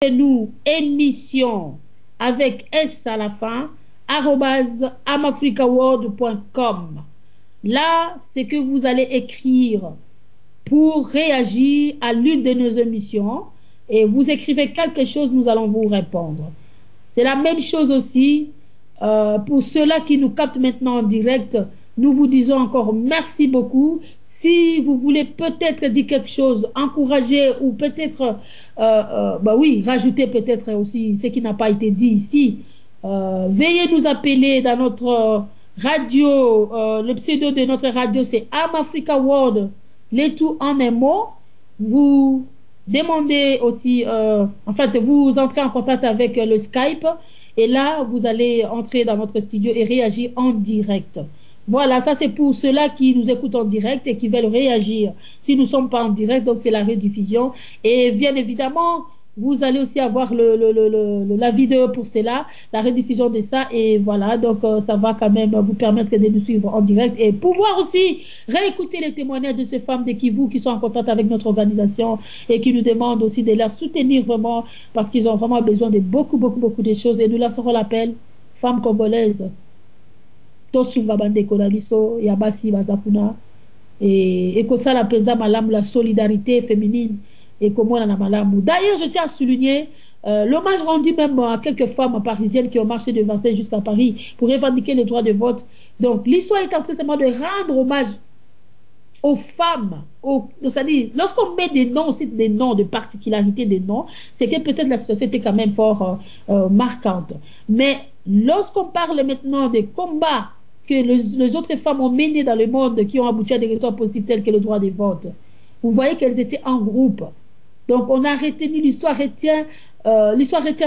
nous émission avec S à la fin, @amafricaworld.com. Là, c'est que vous allez écrire pour réagir à l'une de nos émissions et vous écrivez quelque chose, nous allons vous répondre. C'est la même chose aussi pour ceux-là qui nous captent maintenant en direct. Nous vous disons encore merci beaucoup. Si vous voulez peut-être dire quelque chose, encourager ou peut-être, rajouter peut-être aussi ce qui n'a pas été dit ici, veuillez nous appeler dans notre radio. Le pseudo de notre radio, c'est Am Africa World, les tout en un mot. Vous demandez aussi, vous entrez en contact avec le Skype et là, vous allez entrer dans notre studio et réagir en direct. Voilà, ça c'est pour ceux-là qui nous écoutent en direct et qui veulent réagir. Si nous ne sommes pas en direct, donc c'est la rediffusion. Et bien évidemment, vous allez aussi avoir la vidéo pour cela, la rediffusion de ça. Et voilà, donc ça va quand même vous permettre de nous suivre en direct et pouvoir aussi réécouter les témoignages de ces femmes de Kivu qui sont en contact avec notre organisation et qui nous demandent aussi de les soutenir vraiment parce qu'ils ont vraiment besoin de beaucoup de choses. Et nous lancerons l'appel, femmes congolaises. Tosunga bandeko na biso ya basi bazakuna et que ça la malamu la solidarité féminine et comment on a malamu. D'ailleurs, je tiens à souligner l'hommage rendu même à quelques femmes parisiennes qui ont marché de Vincennes jusqu'à Paris pour revendiquer les droits de vote. Donc l'histoire est en train seulement de rendre hommage aux femmes, c'est-à-dire lorsqu'on met des noms, aussi des noms, de particularités des noms, c'est que peut-être la situation était quand même fort marquante. Mais lorsqu'on parle maintenant des combats que les autres femmes ont menés dans le monde qui ont abouti à des résultats positifs tels que le droit de vote, vous voyez qu'elles étaient en groupe. Donc on a retenu, l'histoire retient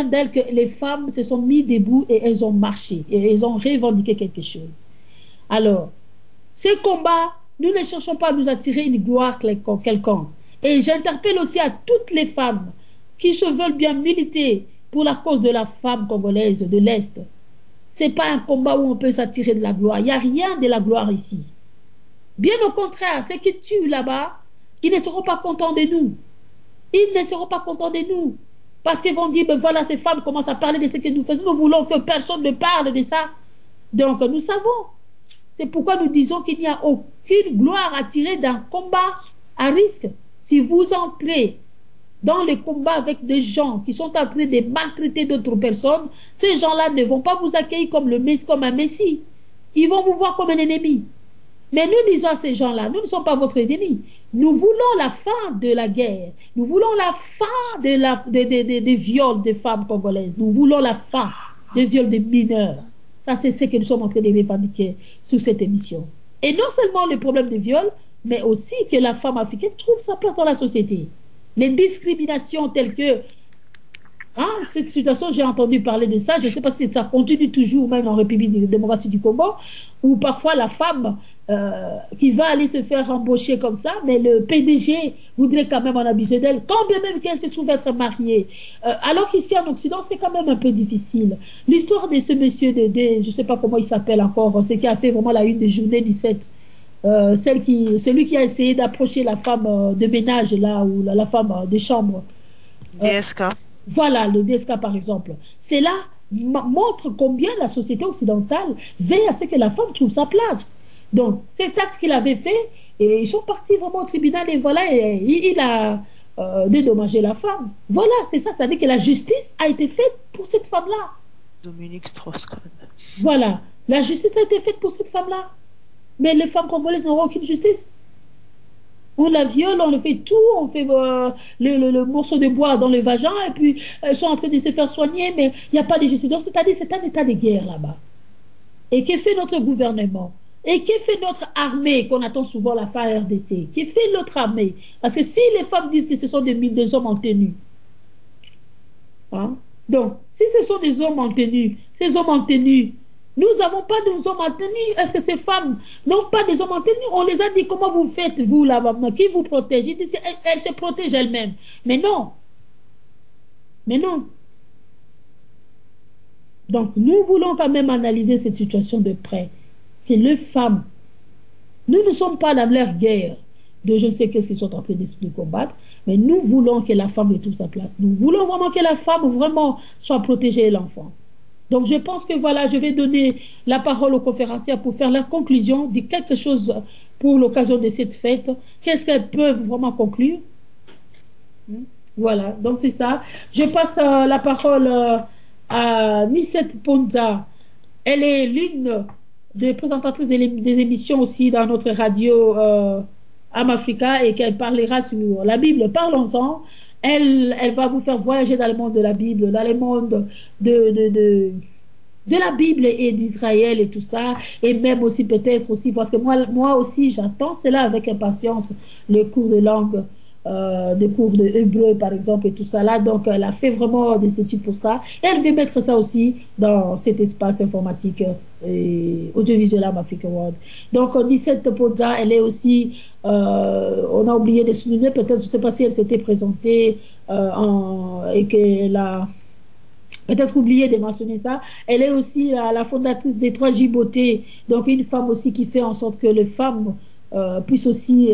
d'elles que les femmes se sont mises debout et elles ont marché et elles ont revendiqué quelque chose. Alors, ces combats, nous ne cherchons pas à nous attirer une gloire quelconque. Et j'interpelle aussi à toutes les femmes qui se veulent bien militer pour la cause de la femme congolaise de l'Est. C'est pas un combat où on peut s'attirer de la gloire. Il n'y a rien de la gloire ici. Bien au contraire, ceux qui tuent là-bas, ils ne seront pas contents de nous. Ils ne seront pas contents de nous. Parce qu'ils vont dire, ben voilà, ces femmes commencent à parler de ce que nous faisons. Nous voulons que personne ne parle de ça. Donc, nous savons. C'est pourquoi nous disons qu'il n'y a aucune gloire à tirer d'un combat à risque. Si vous entrez dans les combats avec des gens qui sont en train de maltraiter d'autres personnes, ces gens-là ne vont pas vous accueillir comme un messie. Ils vont vous voir comme un ennemi. Mais nous disons à ces gens-là, nous ne sommes pas votre ennemi. Nous voulons la fin de la guerre. Nous voulons la fin des viols de femmes congolaises. Nous voulons la fin des viols de mineurs. Ça, c'est ce que nous sommes en train de revendiquer sur cette émission. Et non seulement le problème des viols, mais aussi que la femme africaine trouve sa place dans la société. Les discriminations telles que... cette situation, j'ai entendu parler de ça. Je ne sais pas si ça continue toujours, même en République démocratique du Congo, où parfois la femme qui va aller se faire embaucher comme ça, mais le PDG voudrait quand même en abuser d'elle, quand bien même qu'elle se trouve être mariée. Alors qu'ici en Occident, c'est quand même un peu difficile. L'histoire de ce monsieur, je ne sais pas comment il s'appelle encore, c'est qui a fait vraiment la une des journées 17. Celui qui a essayé d'approcher la femme de ménage, là, ou la femme de chambre. DSK. Voilà, le DSK par exemple. Cela montre combien la société occidentale veille à ce que la femme trouve sa place. Donc, cet acte qu'il avait fait, et ils sont partis vraiment au tribunal et voilà, il a dédommagé la femme. Voilà, c'est ça, ça veut dire que la justice a été faite pour cette femme-là. Dominique Strauss-Kahn. Voilà, la justice a été faite pour cette femme-là. Mais les femmes congolaises n'auront aucune justice. On la viole, on le fait tout, on fait le morceau de bois dans le vagin et puis elles sont en train de se faire soigner, mais il n'y a pas de justice. Donc, c'est-à-dire c'est un état de guerre là-bas. Et que fait notre gouvernement? Et que fait notre armée, qu'on attend souvent la FARDC? Que fait notre armée? Parce que si les femmes disent que ce sont des hommes en tenue, donc, si ce sont des hommes en tenue, ces hommes en tenue, nous n'avons pas des hommes en tenue. Est-ce que ces femmes n'ont pas des hommes en tenue? On les a dit, comment vous faites, vous, là-bas? Qui vous protège? Ils disent qu'elles se protègent elles-mêmes. Mais non. Mais non. Donc, nous voulons quand même analyser cette situation de près. Que les femmes, nous ne sommes pas dans leur guerre. de je ne sais qu'est-ce qu'ils sont en train de combattre, mais nous voulons que la femme retrouve sa place. Nous voulons vraiment que la femme vraiment soit protégée et l'enfant. Donc, je pense que voilà, je vais donner la parole aux conférencières pour faire la conclusion, dire quelque chose pour l'occasion de cette fête. Qu'est-ce qu'elles peuvent vraiment conclure? Voilà, donc c'est ça. Je passe la parole à Nisset Ponza. Elle est l'une des présentatrices des émissions aussi dans notre radio Am Africa et qu'elle parlera sur la Bible. Parlons-en. Elle va vous faire voyager dans le monde de la Bible, dans le monde de la Bible et d'Israël et tout ça, et même aussi peut-être aussi, parce que moi aussi j'attends cela avec impatience, le cours de langue, des cours de hébreu par exemple et tout ça là, donc elle a fait vraiment des études pour ça, et elle veut mettre ça aussi dans cet espace informatique et audiovisuel Am Africa World. Donc Nisset Podza, elle est aussi, on a oublié de souligner, peut-être, je ne sais pas si elle s'était présentée et qu'elle a peut-être oublié de mentionner ça. Elle est aussi la fondatrice des 3J Beauté, donc une femme aussi qui fait en sorte que les femmes puissent aussi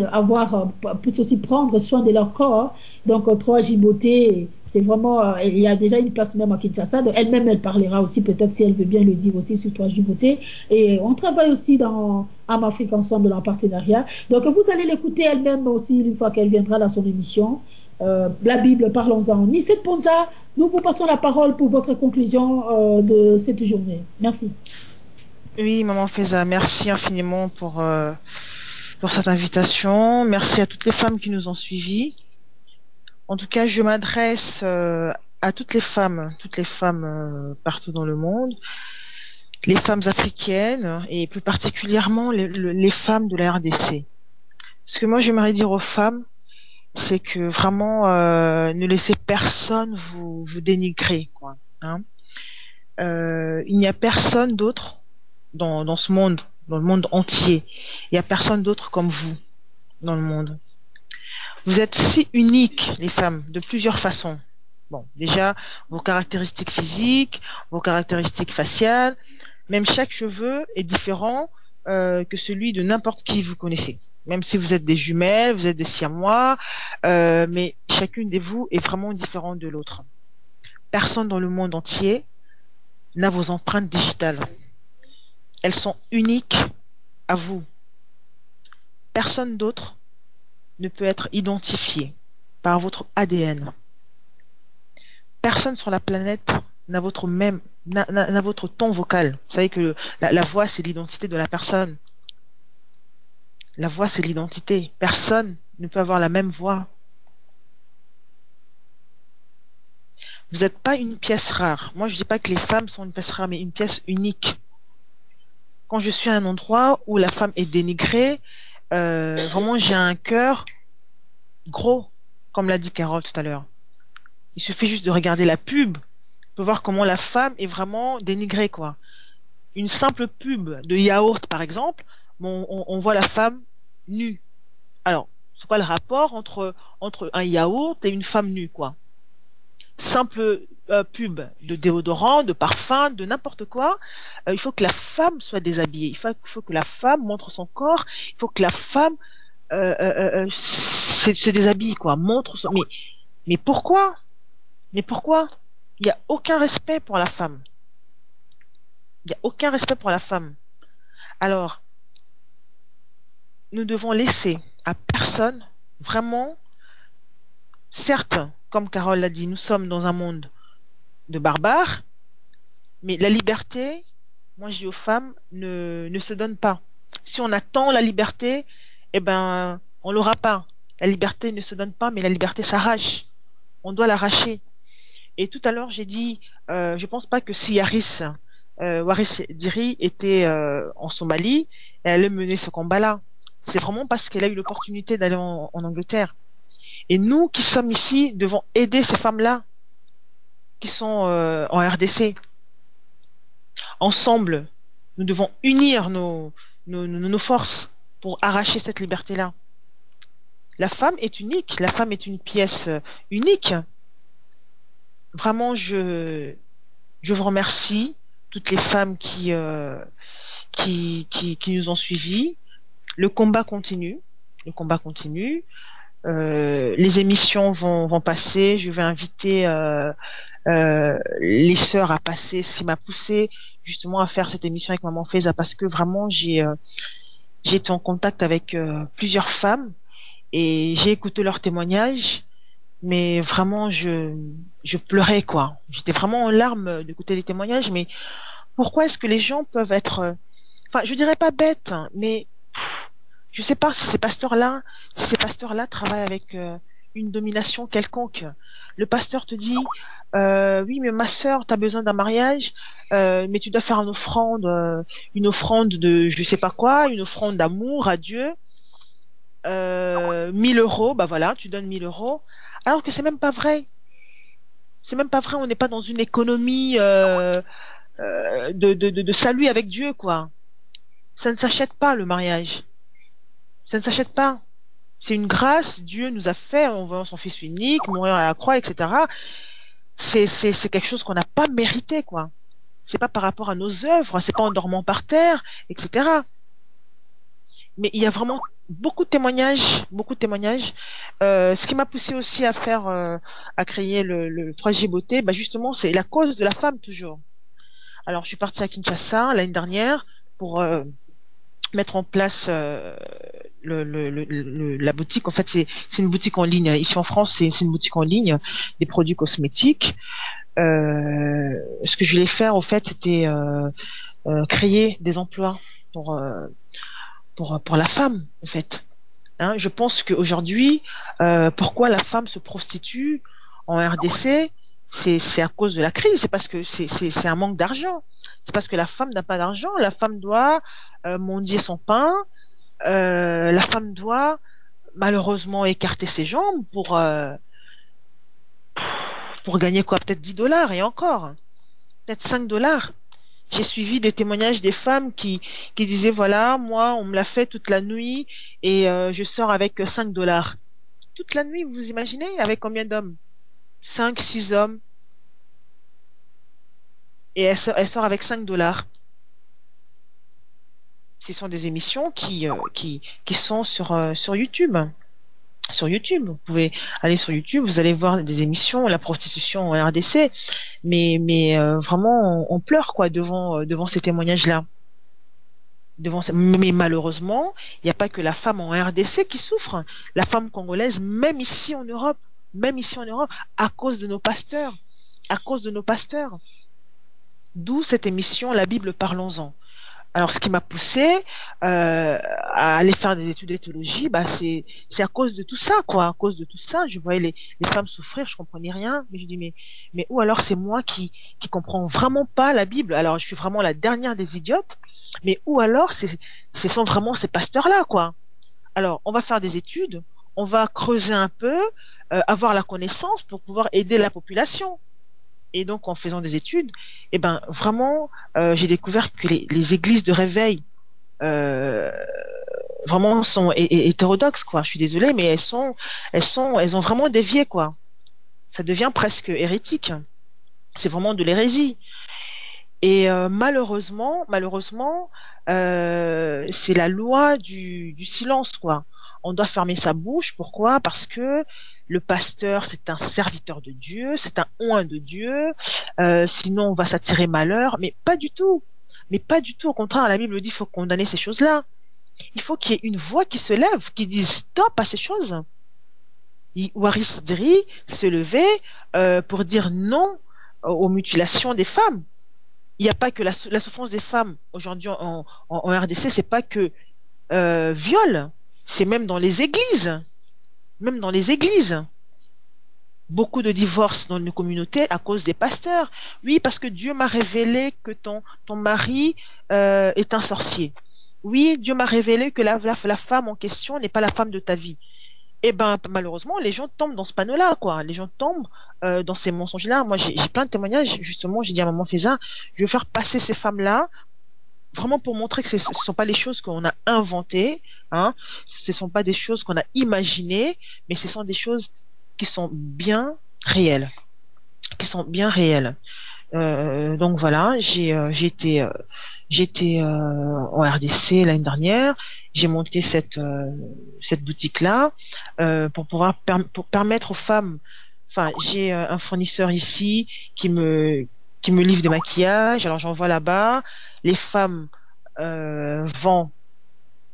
puissent aussi prendre soin de leur corps. Donc 3J Beauté, c'est vraiment, il y a déjà une place même à Kinshasa. Donc, elle-même, elle parlera aussi, peut-être si elle veut bien le dire aussi sur 3J Beauté. Et on travaille aussi dans Am Afrique ensemble en partenariat. Donc vous allez l'écouter elle-même aussi une fois qu'elle viendra dans son émission. La Bible, parlons-en. Nisset Ponja, nous vous passons la parole pour votre conclusion de cette journée. Merci. Oui, Maman Feza, merci infiniment pour cette invitation. Merci à toutes les femmes qui nous ont suivis. En tout cas, je m'adresse à toutes les femmes partout dans le monde, les femmes africaines et plus particulièrement les femmes de la RDC. Ce que moi j'aimerais dire aux femmes, c'est que vraiment ne laissez personne vous dénigrer, quoi. Hein. Il n'y a personne d'autre dans ce monde, dans le monde entier. Il n'y a personne d'autre comme vous dans le monde. Vous êtes si uniques, les femmes, de plusieurs façons. Bon, déjà, vos caractéristiques physiques, vos caractéristiques faciales, même chaque cheveu est différent que celui de n'importe qui vous connaissez. Même si vous êtes des jumelles, vous êtes des siamois, mais chacune de vous est vraiment différente de l'autre. Personne dans le monde entier n'a vos empreintes digitales. Elles sont uniques à vous. Personne d'autre ne peut être identifié par votre ADN. Personne sur la planète n'a votre ton vocal. Vous savez que la voix, c'est l'identité de la personne. La voix, c'est l'identité. Personne ne peut avoir la même voix. Vous n'êtes pas une pièce rare. Moi, je ne dis pas que les femmes sont une pièce rare, mais une pièce unique. Quand je suis à un endroit où la femme est dénigrée, vraiment, j'ai un cœur gros, comme l'a dit Carole tout à l'heure. Il suffit juste de regarder la pub pour voir comment la femme est vraiment dénigrée, quoi. Une simple pub de yaourt, par exemple, on voit la femme nue. Alors, c'est quoi le rapport entre un yaourt et une femme nue, quoi? Simple pub de déodorant, de parfum, de n'importe quoi. Il faut que la femme soit déshabillée. Il faut que la femme montre son corps. Il faut que la femme se déshabille, quoi. Montre son... Mais pourquoi? Mais pourquoi? Il n'y a aucun respect pour la femme. Il n'y a aucun respect pour la femme. Alors, nous devons laisser à personne vraiment, certes, comme Carole l'a dit, nous sommes dans un monde de barbares, mais la liberté, moi je dis aux femmes, ne se donne pas. Si on attend la liberté, eh ben, on l'aura pas. La liberté ne se donne pas, mais la liberté s'arrache. On doit l'arracher. Et tout à l'heure, j'ai dit, je pense pas que si Waris Diri était en Somalie, elle allait mener ce combat-là. C'est vraiment parce qu'elle a eu l'opportunité d'aller en Angleterre. Et nous qui sommes ici devons aider ces femmes-là qui sont en RDC. Ensemble, nous devons unir nos forces pour arracher cette liberté-là. La femme est unique, la femme est une pièce unique. Vraiment, je vous remercie, toutes les femmes qui nous ont suivis. Le combat continue. le combat continue. Les émissions vont passer. Je vais inviter les sœurs à passer. Ce qui m'a poussé justement à faire cette émission avec Maman Faiza, parce que vraiment j'ai été en contact avec plusieurs femmes et j'ai écouté leurs témoignages. Mais vraiment, je pleurais, quoi. J'étais vraiment en larmes d'écouter les témoignages. Mais pourquoi est-ce que les gens peuvent être, enfin, je dirais pas bêtes, hein, mais je sais pas si ces pasteurs-là travaillent avec une domination quelconque. Le pasteur te dit, oui, mais ma sœur, t'as besoin d'un mariage, mais tu dois faire une offrande de je sais pas quoi, une offrande d'amour à Dieu, 1 000 euros, bah voilà, tu donnes 1 000 euros, alors que c'est même pas vrai. C'est même pas vrai, on n'est pas dans une économie de salut avec Dieu, quoi. Ça ne s'achète pas, le mariage. Ça ne s'achète pas. C'est une grâce, Dieu nous a fait en envoyant son Fils unique, mourir à la croix, etc. C'est quelque chose qu'on n'a pas mérité, quoi. C'est pas par rapport à nos œuvres, c'est pas en dormant par terre, etc. Mais il y a vraiment beaucoup de témoignages, beaucoup de témoignages. Ce qui m'a poussé aussi à faire, à créer le 3G Beauté, bah justement, c'est la cause de la femme toujours. Alors, je suis partie à Kinshasa l'année dernière pour mettre en place la boutique. En fait, c'est une boutique en ligne. Ici en France, c'est une boutique en ligne des produits cosmétiques. Ce que je voulais faire, au fait, c'était créer des emplois pour la femme, en fait. Hein, je pense qu'aujourd'hui, pourquoi la femme se prostitue en RDC, c'est à cause de la crise. C'est parce que c'est un manque d'argent. C'est parce que la femme n'a pas d'argent. La femme doit mendier son pain. La femme doit malheureusement écarter ses jambes pour gagner quoi, peut-être 10 $ et encore, peut-être 5 $. J'ai suivi des témoignages des femmes qui disaient voilà, moi on me l'a fait toute la nuit et je sors avec 5 $. Toute la nuit, vous imaginez avec combien d'hommes? 5, 6 hommes, et elle sort avec 5 $. Ce sont des émissions qui sont sur YouTube. Sur YouTube, vous pouvez aller sur YouTube, vous allez voir des émissions, la prostitution en RDC, mais vraiment on pleure, quoi, devant ces témoignages-là. Mais malheureusement, il n'y a pas que la femme en RDC qui souffre. La femme congolaise, même ici en Europe, à cause de nos pasteurs, D'où cette émission, la Bible, parlons-en. Alors, ce qui m'a poussé à aller faire des études de théologie, bah c'est à cause de tout ça, quoi. À cause de tout ça, je voyais les femmes souffrir, je comprenais rien. Mais je dis mais ou alors c'est moi qui comprends vraiment pas la Bible. Alors je suis vraiment la dernière des idiotes. Mais ou alors ce sont vraiment ces pasteurs-là, quoi. Alors on va faire des études, on va creuser un peu, avoir la connaissance pour pouvoir aider la population. Et donc, en faisant des études, eh ben, vraiment, j'ai découvert que les églises de réveil, vraiment sont hétérodoxes, quoi. Je suis désolée, mais elles ont vraiment dévié, quoi. Ça devient presque hérétique. C'est vraiment de l'hérésie. Et malheureusement, c'est la loi du silence, quoi. On doit fermer sa bouche. Pourquoi? Parce que le pasteur, c'est un serviteur de Dieu, c'est un oint de Dieu. Sinon, on va s'attirer malheur. Mais pas du tout. Au contraire, la Bible dit qu'il faut condamner ces choses-là. Il faut qu'il y ait une voix qui se lève, qui dise stop à ces choses. Waris Dri se levait pour dire non aux mutilations des femmes. Il n'y a pas que la souffrance des femmes aujourd'hui en RDC, c'est pas que viol, c'est même dans les églises. Beaucoup de divorces dans nos communautés à cause des pasteurs. Oui, parce que Dieu m'a révélé que ton mari est un sorcier. Oui, Dieu m'a révélé que la femme en question n'est pas la femme de ta vie. Eh ben, malheureusement, les gens tombent dans ce panneau-là, quoi. Les gens tombent dans ces mensonges-là. Moi, j'ai plein de témoignages. Justement, j'ai dit à Maman Faiza, je veux faire passer ces femmes-là, vraiment pour montrer que ce ne sont pas les choses qu'on a inventées, hein. Ce ne sont pas des choses qu'on a imaginées, mais ce sont des choses qui sont bien réelles. Donc voilà, j'ai été J'étais en RDC l'année dernière. J'ai monté cette boutique-là pour pouvoir pour permettre aux femmes. Enfin, j'ai un fournisseur ici qui me qui me livre des maquillages. Alors j'envoie là-bas. Les femmes vendent.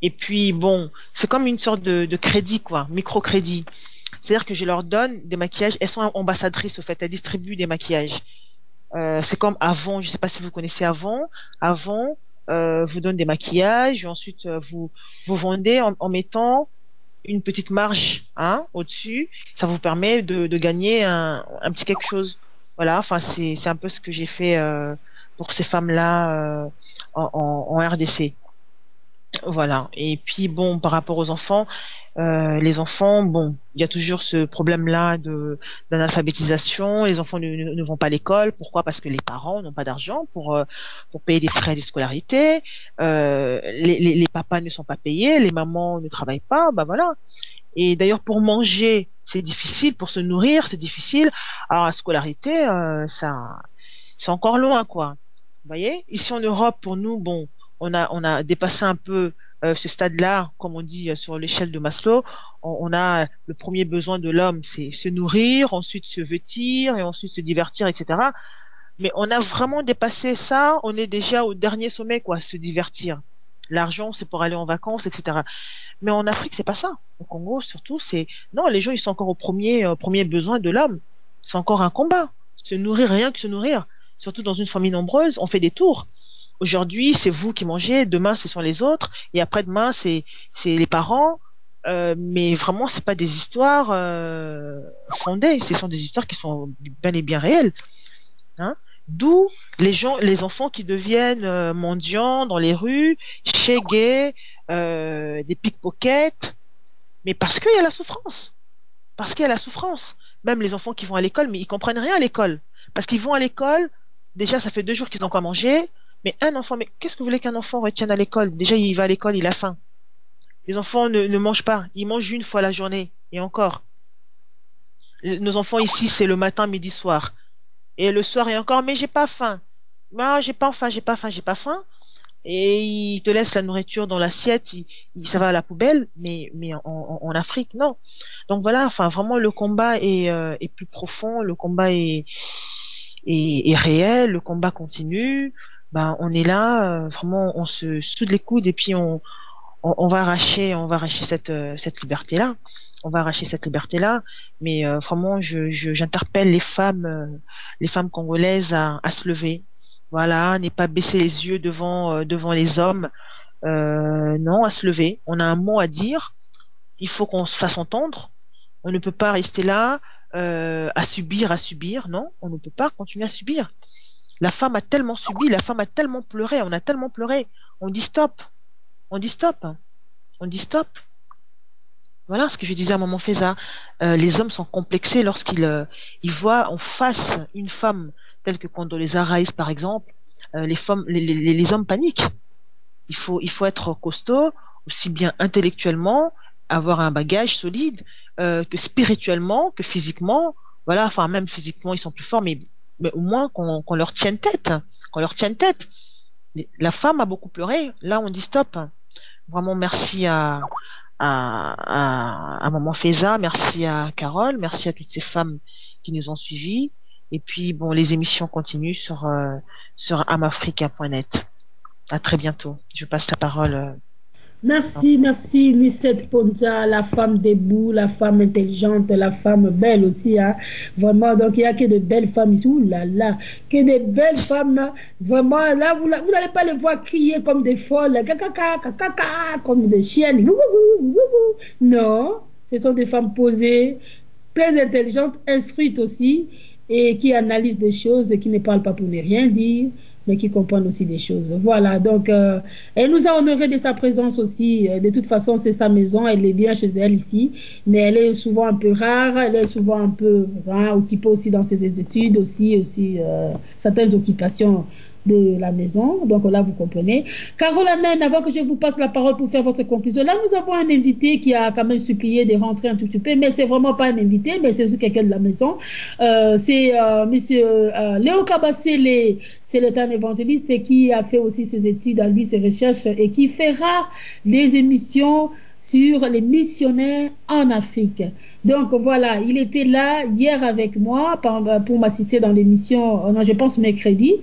Et puis bon, c'est comme une sorte de crédit quoi, microcrédit. C'est-à-dire que je leur donne des maquillages. Elles sont ambassadrices au fait. Elles distribuent des maquillages. C'est comme Avon, je sais pas si vous connaissez Avon. Avon vous donne des maquillages, et ensuite vous vendez en mettant une petite marge hein, au-dessus. Ça vous permet de gagner un petit quelque chose. Voilà, enfin c'est un peu ce que j'ai fait pour ces femmes-là en RDC. Voilà. Et puis bon, par rapport aux enfants, les enfants, bon, il y a toujours ce problème-là de d'analphabétisation. Les enfants ne vont pas à l'école. Pourquoi? Parce que les parents n'ont pas d'argent pour payer des frais de scolarité. Les papas ne sont pas payés, les mamans ne travaillent pas. Bah voilà. Et d'ailleurs, pour manger, c'est difficile. Pour se nourrir, c'est difficile. Alors la scolarité, ça, c'est encore loin, quoi. Vous voyez? Ici en Europe, pour nous, bon, on a dépassé un peu ce stade-là, comme on dit sur l'échelle de Maslow. On a le premier besoin de l'homme, c'est se nourrir, ensuite se vêtir et ensuite se divertir, etc. Mais on a vraiment dépassé ça. On est déjà au dernier sommet, quoi, se divertir. L'argent, c'est pour aller en vacances, etc. Mais en Afrique, c'est pas ça. Au Congo, surtout, c'est non, les gens, ils sont encore au premier besoin de l'homme. C'est encore un combat. Se nourrir, rien que se nourrir. Surtout dans une famille nombreuse, on fait des tours. Aujourd'hui, c'est vous qui mangez, demain, ce sont les autres, et après-demain, c'est les parents. Mais vraiment, c'est pas des histoires fondées. Ce sont des histoires qui sont bel et bien réelles. Hein. D'où les enfants qui deviennent mendiants dans les rues, chégués, des pickpockets, mais parce qu'il y a la souffrance. Parce qu'il y a la souffrance. Même les enfants qui vont à l'école, mais ils comprennent rien à l'école. Parce qu'ils vont à l'école, déjà ça fait 2 jours qu'ils n'ont pas mangé, mais un enfant, mais qu'est-ce que vous voulez qu'un enfant retienne à l'école? Déjà il va à l'école, il a faim. Les enfants ne mangent pas, ils mangent une fois la journée, et encore. Nos enfants ici, c'est le matin, midi, soir. Et le soir, et encore, mais j'ai pas faim. Non, j'ai pas faim, j'ai pas faim, j'ai pas faim. Et ils te laissent la nourriture dans l'assiette, ça va à la poubelle, mais en Afrique, non. Donc voilà, enfin vraiment le combat est plus profond, le combat est réel, le combat continue. Ben on est là, vraiment on se soude les coudes et puis on va arracher cette liberté-là. On va arracher cette liberté-là, mais vraiment j'interpelle les femmes congolaises à se lever. Voilà, n'est pas baisser les yeux devant les hommes. Non, à se lever. On a un mot à dire. Il faut qu'on se fasse entendre. On ne peut pas rester là à subir. Non, on ne peut pas continuer à subir. La femme a tellement subi, la femme a tellement pleuré, on a tellement pleuré. On dit stop. On dit stop. On dit stop. Voilà ce que je disais à Maman Feza. Les hommes sont complexés lorsqu'ils ils voient en face une femme telle que Condoleezza Rice par exemple. Les hommes paniquent. Il faut être costaud, aussi bien intellectuellement, avoir un bagage solide, que spirituellement, que physiquement. Voilà, enfin même physiquement ils sont plus forts, mais au moins qu'on leur tienne tête, qu'on leur tienne tête. La femme a beaucoup pleuré. Là on dit stop. Vraiment merci à Maman Feza, merci à Carole, merci à toutes ces femmes qui nous ont suivis. Et puis bon, les émissions continuent sur amafrica.net. À très bientôt. Je passe la parole. Merci, merci, Nicette Ponta, la femme debout, la femme intelligente, la femme belle aussi. Hein. Vraiment, donc il n'y a que de belles femmes ici. Ouh là là, que de belles femmes. Vraiment, là, vous n'allez pas les voir crier comme des folles, comme des chiennes. Non, ce sont des femmes posées, très intelligentes, instruites aussi, et qui analysent des choses, qui ne parlent pas pour ne rien dire, mais qui comprennent aussi des choses. Voilà, donc elle nous a honoré de sa présence aussi. De toute façon, c'est sa maison, elle est bien chez elle ici, mais elle est souvent un peu rare, elle est souvent un peu occupée aussi dans ses études, aussi certaines occupations de la maison. Donc là, vous comprenez. Carole Amen, avant que je vous passe la parole pour faire votre conclusion, là, nous avons un invité qui a quand même supplié de rentrer un tout petit peu, mais c'est vraiment pas un invité, mais c'est aussi quelqu'un de la maison. C'est Monsieur Léo Kabasele, c'est l'éternel évangéliste et qui a fait aussi ses études à lui, ses recherches et qui fera des émissions sur les missionnaires en Afrique. Donc voilà, il était là hier avec moi pour m'assister dans l'émission, non, je pense mercredi,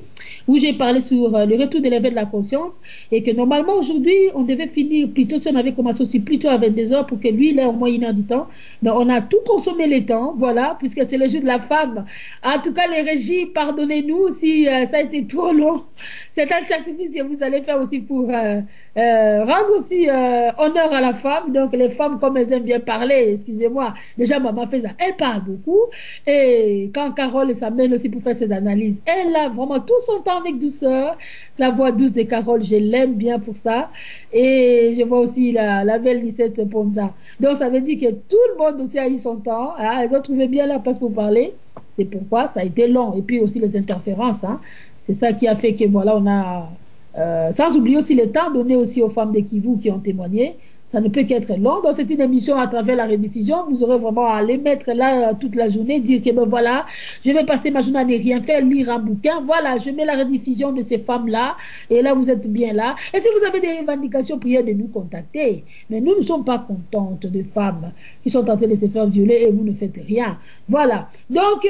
où j'ai parlé sur le retour de l'éveil de la conscience et que normalement aujourd'hui, on devait finir plutôt, si on avait commencé aussi plutôt à 22 heures pour que lui, il ait au moins 1 heure du temps. Mais on a tout consommé les temps, voilà, puisque c'est le jour de la femme. En tout cas, les régies, pardonnez-nous si ça a été trop long. C'est un sacrifice que vous allez faire aussi pour rendre aussi honneur à la femme. Donc les femmes, comme elles aiment bien parler, excusez-moi, déjà maman fait ça, elle parle beaucoup. Et quand Carole s'amène aussi pour faire ses analyses, elle a vraiment tout son temps avec douceur. La voix douce de Carole, je l'aime bien pour ça. Et je vois aussi la belle Lissette Ponta. Donc ça veut dire que tout le monde aussi a eu son temps. Hein. Elles ont trouvé bien la place pour parler. C'est pourquoi ça a été long. Et puis aussi les interférences. Hein. C'est ça qui a fait que voilà, on a... sans oublier aussi le temps donné aussi aux femmes de Kivu qui ont témoigné. Ça ne peut qu'être long. Donc, c'est une émission à travers la rediffusion. Vous aurez vraiment à les mettre là toute la journée, dire que ben voilà, je vais passer ma journée à ne rien faire, lire un bouquin. Voilà, je mets la rediffusion de ces femmes-là. Et là, vous êtes bien là. Et si vous avez des revendications, priez de nous contacter. Mais nous ne sommes pas contentes de femmes qui sont en train de se faire violer et vous ne faites rien. Voilà. Donc,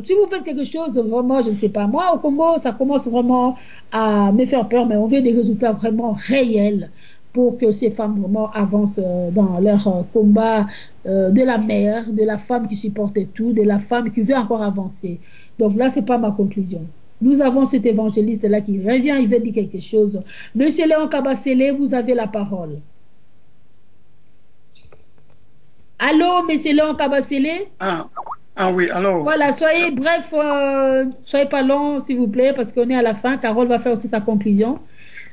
si vous faites quelque chose, vraiment, je ne sais pas. Moi, au Congo, ça commence vraiment à me faire peur, mais on veut des résultats vraiment réels pour que ces femmes vraiment avancent dans leur combat de la mère, de la femme qui supporte tout, de la femme qui veut encore avancer. Donc là, c'est pas ma conclusion. Nous avons cet évangéliste-là qui revient, il veut dire quelque chose. Monsieur Léon Kabasele, vous avez la parole. Allô, monsieur Léon Kabasele? Ah oui, alors. Voilà, soyez bref, soyez pas long, s'il vous plaît, parce qu'on est à la fin. Carole va faire aussi sa conclusion.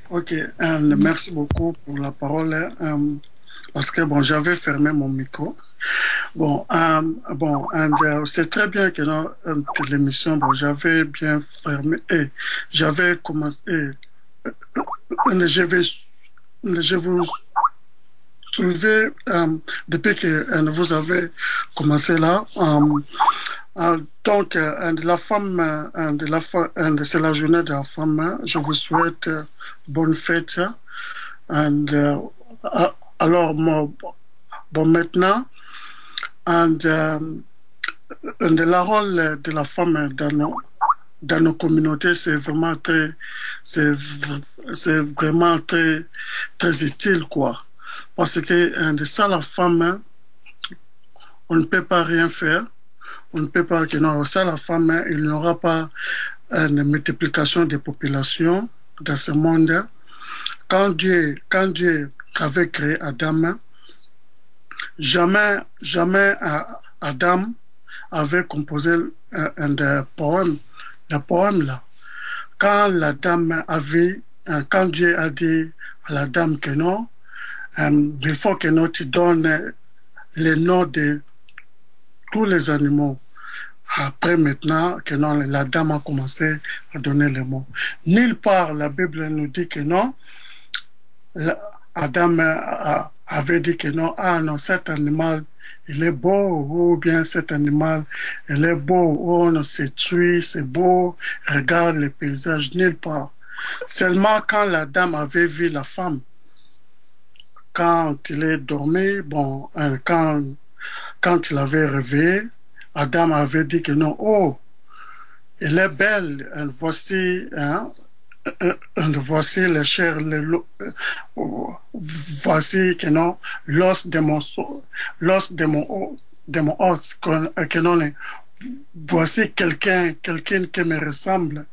Ok, merci beaucoup pour la parole, parce que bon, j'avais fermé mon micro. Bon, c'est très bien que dans l'émission, bon, j'avais bien fermé et j'avais commencé. Je vous trouvais depuis que vous avez commencé là. Donc, la femme, c'est la journée de la femme. Je vous souhaite bonne fête. Alors, bon, maintenant, le rôle de la femme dans nos communautés, c'est vraiment très utile, quoi. Parce que de ça, la femme, on ne peut pas rien faire. On ne peut pas que non, ça, la femme, il n'y aura pas une multiplication des populations dans ce monde. Quand Dieu avait créé Adam, jamais Adam avait composé un poème. Le poème là, quand Dieu a dit à la dame que non, il faut que nous te donnes les noms de tous les animaux. Après, maintenant, que non, la dame a commencé à donner les mots. Nulle part, la Bible nous dit que non. Adam avait dit que non, non, cet animal, il est beau, ou bien cet animal, il est beau, oh, non, c'est tué, c'est beau, regarde les paysages, nulle part. Seulement quand la dame avait vu la femme, quand il est dormi, bon, quand il avait réveillé, Adam avait dit que non, oh, elle est belle, voici, voici les chairs, voici que non, l'os de mon os, que non, voici quelqu'un qui me ressemble.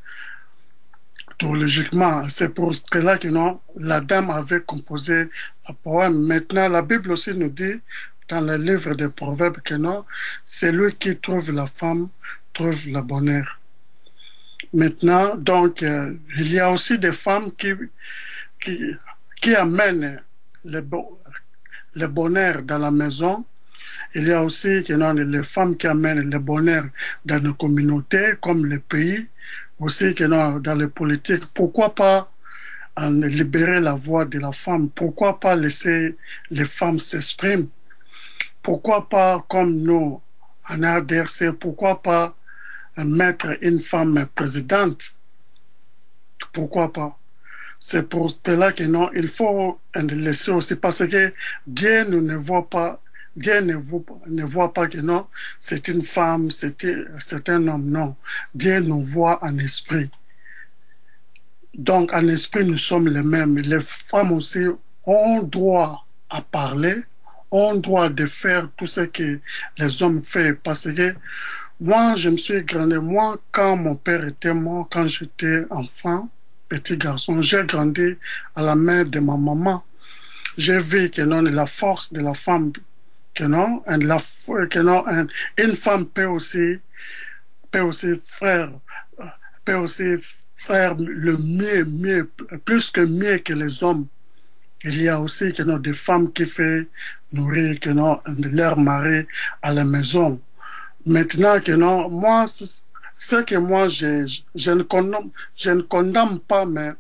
Logiquement, c'est pour cela que non, la dame avait composé un poème. Maintenant, la Bible aussi nous dit dans le livre des Proverbes que non, c'est lui qui trouve la femme, trouve le bonheur. Maintenant, donc, il y a aussi des femmes qui amènent le bonheur dans la maison. Il y a aussi que non, les femmes qui amènent le bonheur dans nos communautés, comme le pays aussi que non, dans les politiques, pourquoi pas libérer la voix de la femme? Pourquoi pas laisser les femmes s'exprimer? Pourquoi pas, comme nous, en RDRC, pourquoi pas mettre une femme présidente? Pourquoi pas? C'est pour cela que non, il faut laisser aussi, parce que Dieu ne voit pas, Dieu ne voit pas que non, c'est une femme, c'est un homme, non. Dieu nous voit en esprit. Donc, en esprit, nous sommes les mêmes. Les femmes aussi ont droit à parler, ont droit de faire tout ce que les hommes font. Parce que moi, je me suis grandi, moi, quand mon père était mort, quand j'étais enfant, petit garçon, j'ai grandi à la main de ma maman. J'ai vu que non, la force de la femme, que non, une femme peut aussi faire, peut aussi faire le mieux, plus que mieux que les hommes. Il y a aussi que non, des femmes qui font nourrir que non, leur mari à la maison. Maintenant que non, moi, ce que moi, je ne condamne pas, mais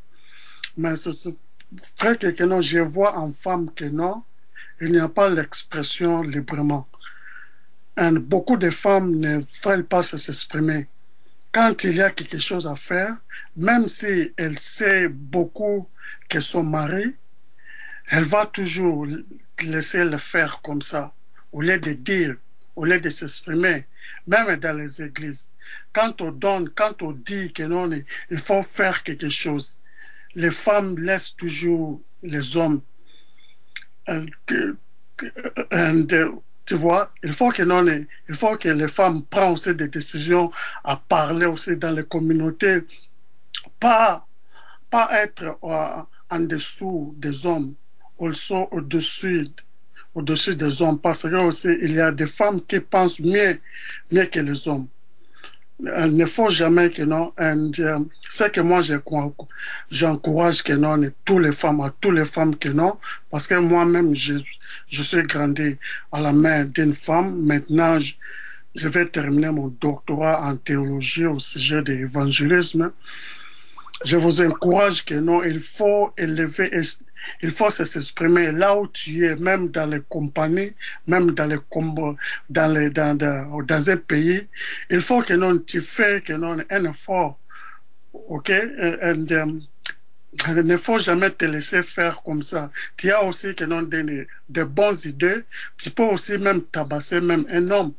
c'est vrai que non, je vois en femme que non, il n'y a pas l'expression librement. Et beaucoup de femmes ne veulent pas s'exprimer. Quand il y a quelque chose à faire, même si elle sait beaucoup que son mari, elle va toujours laisser le faire comme ça, au lieu de dire, au lieu de s'exprimer, même dans les églises. Quand on donne, quand on dit que non, il faut faire quelque chose, les femmes laissent toujours les hommes. Tu vois, il faut que les femmes prennent aussi des décisions à parler aussi dans les communautés, pas, pas être en dessous des hommes, aussi au-dessus des hommes, parce que aussi il y a des femmes qui pensent mieux que les hommes. Il ne faut jamais que non, c'est que moi j'encourage que non, à toutes les femmes que non, parce que moi-même je suis grandi à la main d'une femme. Maintenant, je vais terminer mon doctorat en théologie au sujet de l'évangélisme. Je vous encourage que non, il faut s'exprimer là où tu es, même dans les compagnies, même dans les combats, dans un pays. Il faut que non, tu fais que non, un effort, ok? Il ne faut jamais te laisser faire comme ça. Tu as aussi que non, de bonnes idées. Tu peux aussi même tabasser même un homme.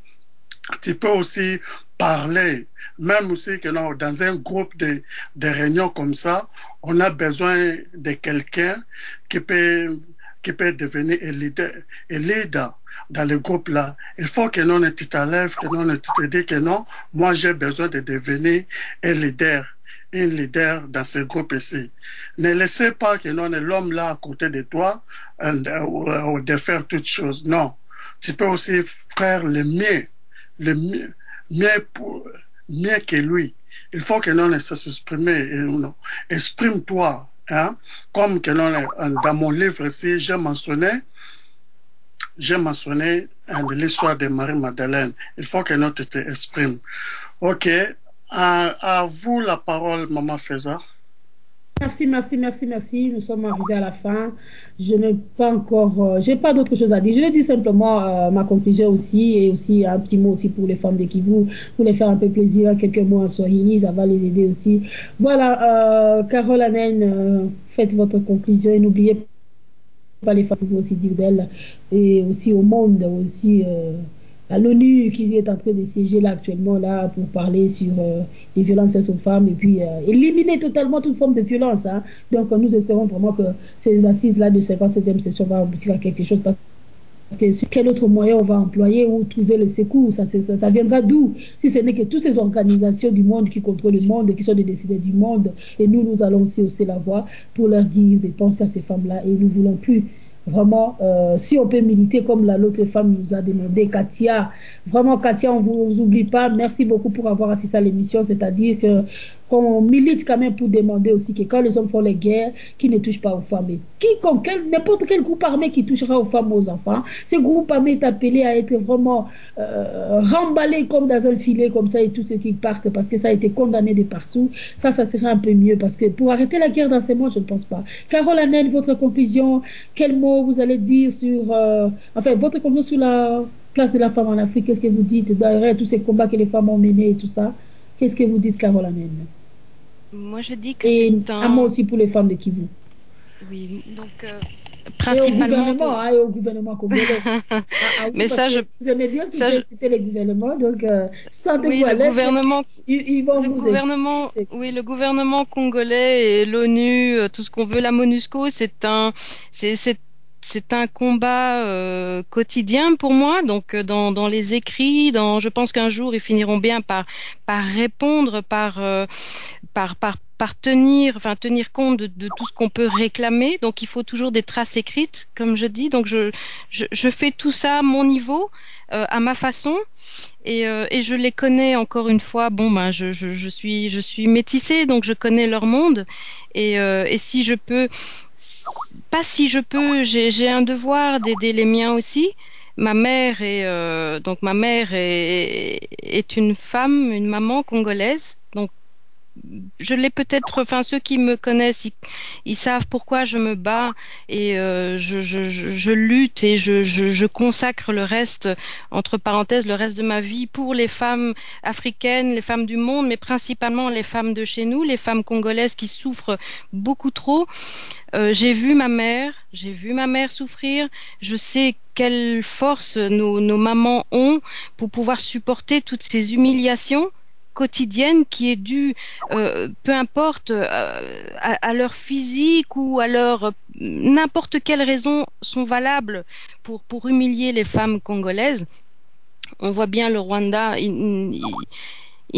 Tu peux aussi parler, même aussi que non, dans un groupe de réunions comme ça, on a besoin de quelqu'un qui peut devenir un leader dans le groupe là. Il faut que non, tu t'enlèves, que non, tu te dis que non, moi j'ai besoin de devenir un leader dans ce groupe ici. Ne laissez pas que non, l'homme là à côté de toi, de faire toutes choses. Non. Tu peux aussi faire mieux que lui. Il faut que l'on s'exprime. Exprime-toi. Hein? Comme que dans mon livre ici, j'ai mentionné l'histoire de Marie-Madeleine. Il faut que l'on t'exprime. Ok. À vous la parole, Maman Feza. Merci, merci, merci, merci. Nous sommes arrivés à la fin. Je n'ai pas encore, j'ai pas d'autre chose à dire. Je vais dire simplement ma conclusion aussi et aussi un petit mot aussi pour les femmes de Kivu, pour les faire un peu plaisir. Quelques mots en Swahili, ça va les aider aussi. Voilà, Carole Anen, faites votre conclusion et n'oubliez pas les femmes, vous aussi dire d'elles et aussi au monde, aussi à l'ONU qui est en train de siéger là actuellement là pour parler sur les violences faites aux femmes et puis éliminer totalement toute forme de violence. Hein. Donc nous espérons vraiment que ces assises-là de 57e session vont aboutir à quelque chose parce que sur quel autre moyen on va employer ou trouver le secours, ça viendra d'où si ce n'est que toutes ces organisations du monde qui contrôlent le monde, qui sont des décideurs du monde et nous allons aussi hausser la voix pour leur dire de penser à ces femmes-là et nous ne voulons plus. Vraiment, si on peut militer comme l'autre femme nous a demandé, Katia. Vraiment, Katia, on ne vous oublie pas. Merci beaucoup pour avoir assisté à l'émission. C'est-à-dire que qu'on milite quand même pour demander aussi que quand les hommes font les guerres, qu'ils ne touchent pas aux femmes. Et quiconque, n'importe quel groupe armé qui touchera aux femmes, aux enfants, ce groupe armé est appelé à être vraiment remballé comme dans un filet, comme ça, et tous ceux qui partent, parce que ça a été condamné de partout. Ça serait un peu mieux, parce que pour arrêter la guerre dans ces mois, je ne pense pas. Carole Annel, votre conclusion, quel mot vous allez dire sur, enfin, votre conclusion sur la place de la femme en Afrique, qu'est-ce que vous dites derrière tous ces combats que les femmes ont menés et tout ça? Qu'est-ce que vous dites, Carole Annel? Moi, je dis que et un mot aussi pour les femmes de Kivu. Oui, donc principalement et au gouvernement congolais. Mais ça, vous aimez bien citer les gouvernements, donc sentez-vous à l'aise. Le gouvernement congolais et l'ONU, tout ce qu'on veut, la MONUSCO, c'est un combat quotidien pour moi. Donc dans les écrits, je pense qu'un jour ils finiront bien par répondre, par tenir compte de tout ce qu'on peut réclamer. Donc il faut toujours des traces écrites, comme je dis. Donc je fais tout ça à mon niveau, à ma façon, et je les connais encore une fois. Bon, ben je suis métissée, donc je connais leur monde, et si je peux, j'ai un devoir d'aider les miens aussi. Ma mère est une femme, une maman congolaise. Donc je l'ai peut-être, enfin ceux qui me connaissent, ils savent pourquoi je me bats, et je lutte, et je consacre le reste, entre parenthèses, le reste de ma vie pour les femmes africaines, les femmes du monde, mais principalement les femmes de chez nous, les femmes congolaises qui souffrent beaucoup trop. J'ai vu ma mère souffrir. Je sais quelle force nos mamans ont pour pouvoir supporter toutes ces humiliations quotidiennes qui est due, peu importe, à leur physique ou à leur n'importe quelle raison sont valables pour humilier les femmes congolaises. On voit bien le Rwanda, ils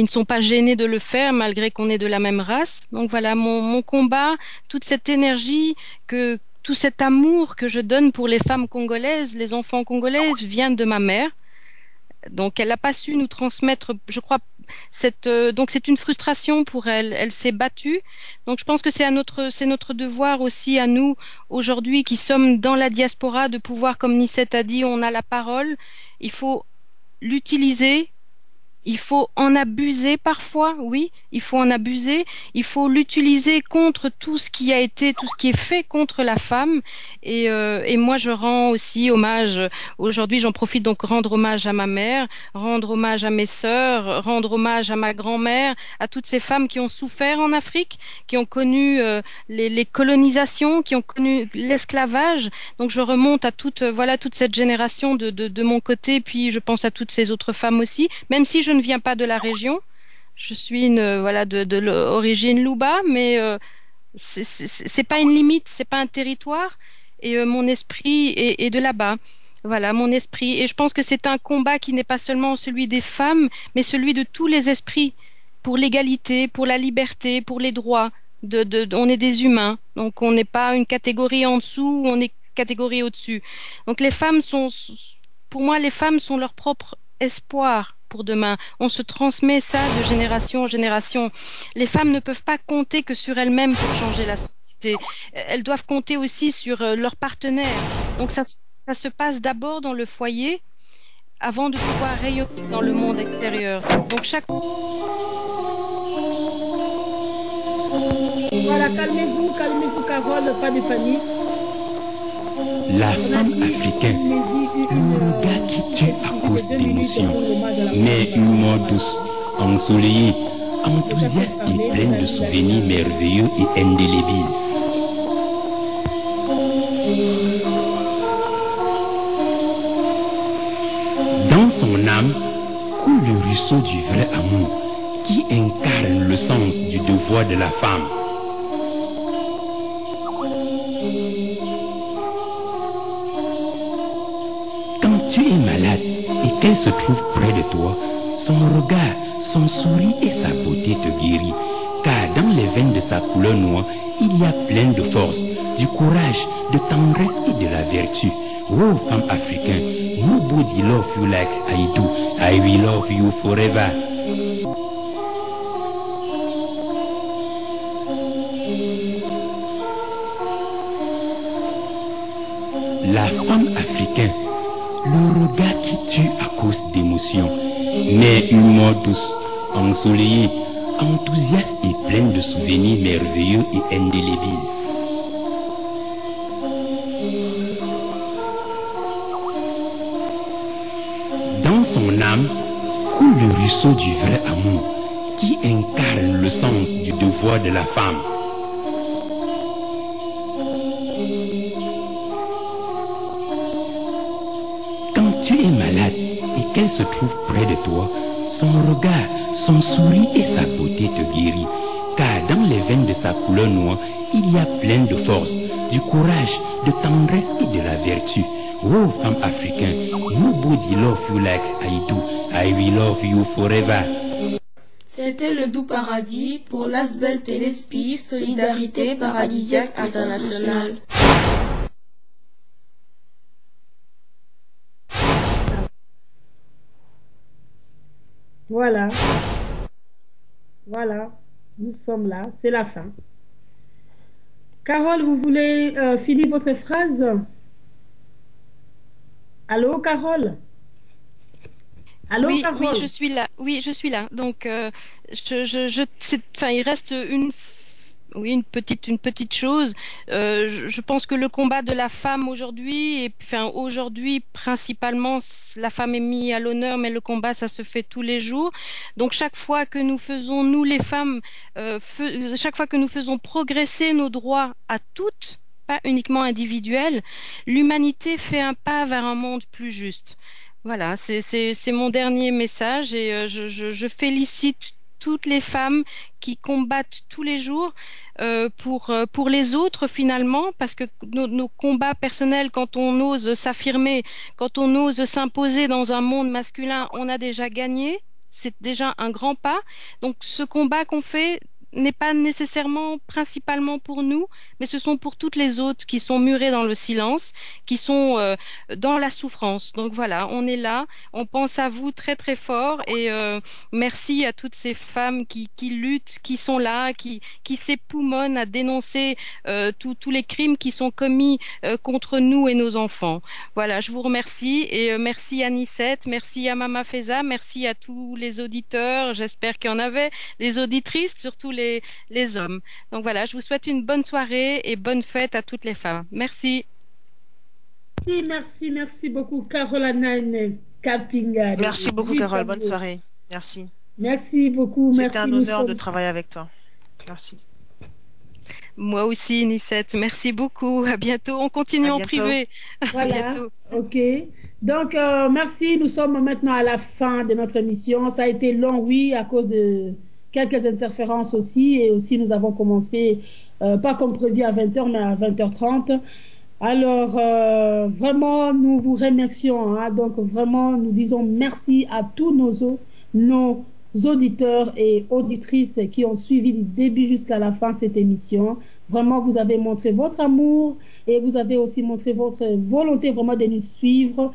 ne sont pas gênés de le faire malgré qu'on est de la même race. Donc voilà, mon combat, toute cette énergie, tout cet amour que je donne pour les femmes congolaises, les enfants congolais, vient de ma mère. Donc elle n'a pas su nous transmettre, je crois, donc c'est une frustration pour elle. Elle s'est battue. Donc je pense que c'est notre devoir aussi à nous aujourd'hui qui sommes dans la diaspora de pouvoir, comme Nicette a dit, on a la parole. Il faut l'utiliser. Il faut en abuser parfois, oui, il faut en abuser. Il faut l'utiliser contre tout ce qui est fait contre la femme. Et moi, je rends aussi hommage. Aujourd'hui, j'en profite donc rendre hommage à ma mère, rendre hommage à mes sœurs, rendre hommage à ma grand-mère, à toutes ces femmes qui ont souffert en Afrique, qui ont connu les colonisations, qui ont connu l'esclavage. Donc, je remonte à toute cette génération de mon côté. Puis, je pense à toutes ces autres femmes aussi, même si je ne viens pas de la région. Je suis de l'origine Luba, mais c'est pas une limite, c'est pas un territoire, et mon esprit est de là-bas. Voilà, mon esprit. Et je pense que c'est un combat qui n'est pas seulement celui des femmes, mais celui de tous les esprits, pour l'égalité, pour la liberté, pour les droits. On est des humains, donc on n'est pas une catégorie en dessous, on est catégorie au-dessus. Donc pour moi, les femmes sont leur propre espoir pour demain. On se transmet ça de génération en génération. Les femmes ne peuvent pas compter que sur elles-mêmes pour changer la société. Elles doivent compter aussi sur leurs partenaires. Donc ça se passe d'abord dans le foyer avant de pouvoir rayonner dans le monde extérieur. Donc Voilà, calmez-vous, Carole, pas de panique. La femme africaine, un regard qui tue à cause d'émotions, mais une mort douce, ensoleillée, enthousiaste et pleine de souvenirs merveilleux et indélébiles. Dans son âme coule le ruisseau du vrai amour qui incarne le sens du devoir de la femme. Tu es malade et qu'elle se trouve près de toi, son regard, son sourire et sa beauté te guérissent, car dans les veines de sa couleur noire, il y a plein de force, du courage, de tendresse et de la vertu. Oh, femme africaine, nobody love you like I do. I will love you forever. La femme africaine, le regard qui tue à cause d'émotions, mais une mort douce, ensoleillée, enthousiaste et pleine de souvenirs merveilleux et indélébiles. Dans son âme coule le ruisseau du vrai amour qui incarne le sens du devoir de la femme. Quand tu es malade et qu'elle se trouve près de toi, son regard, son sourire et sa beauté te guérit, car dans les veines de sa couleur noire, il y a plein de force, du courage, de tendresse et de la vertu. Oh, femme africaine, nobody love you like I do. I will love you forever. C'était le Doux Paradis pour l'Asbel Téléspi, Solidarité Paradisiaque Internationale. Voilà. Voilà. Nous sommes là. C'est la fin. Carole, vous voulez finir votre phrase? Allô, Carole? Allô, Oui, Carole? oui, je suis là. Oui, je suis là. Donc, enfin, il reste une petite chose. Je pense que le combat de la femme aujourd'hui, et enfin aujourd'hui principalement, la femme est mise à l'honneur, mais le combat, ça se fait tous les jours. Donc, chaque fois que nous faisons, nous les femmes, chaque fois que nous faisons progresser nos droits à toutes, pas uniquement individuels, l'humanité fait un pas vers un monde plus juste. Voilà, c'est mon dernier message et je félicite toutes les femmes qui combattent tous les jours pour les autres finalement, parce que nos combats personnels, quand on ose s'affirmer, quand on ose s'imposer dans un monde masculin, on a déjà gagné. C'est déjà un grand pas. Donc ce combat qu'on fait n'est pas nécessairement principalement pour nous, mais ce sont pour toutes les autres qui sont murées dans le silence, qui sont dans la souffrance. Donc voilà, on est là, on pense à vous très très fort et merci à toutes ces femmes qui luttent, qui sont là, qui s'époumonnent à dénoncer tous les crimes qui sont commis contre nous et nos enfants. Voilà, je vous remercie et merci à Nicette, merci à Mama Feza, merci à tous les auditeurs, j'espère qu'il y en avait, les auditrices, surtout les hommes. Donc voilà, je vous souhaite une bonne soirée et bonne fête à toutes les femmes. Merci. Merci beaucoup, Caroline Kapinga. Merci beaucoup, Carole. Bonne soirée. Merci. Merci beaucoup. C'était un honneur de travailler avec toi. Merci. Moi aussi, Nicette. Merci beaucoup. À bientôt. On continue en privé. Voilà. OK. Donc, merci. Nous sommes maintenant à la fin de notre émission. Ça a été long, oui, à cause de quelques interférences aussi. Et aussi, nous avons commencé, pas comme prévu à 20h, mais à 20h30. Alors, vraiment, nous vous remercions. Hein. Donc, vraiment, nous disons merci à tous nos auditeurs et auditrices qui ont suivi du début jusqu'à la fin cette émission. Vraiment, vous avez montré votre amour et vous avez aussi montré votre volonté vraiment de nous suivre.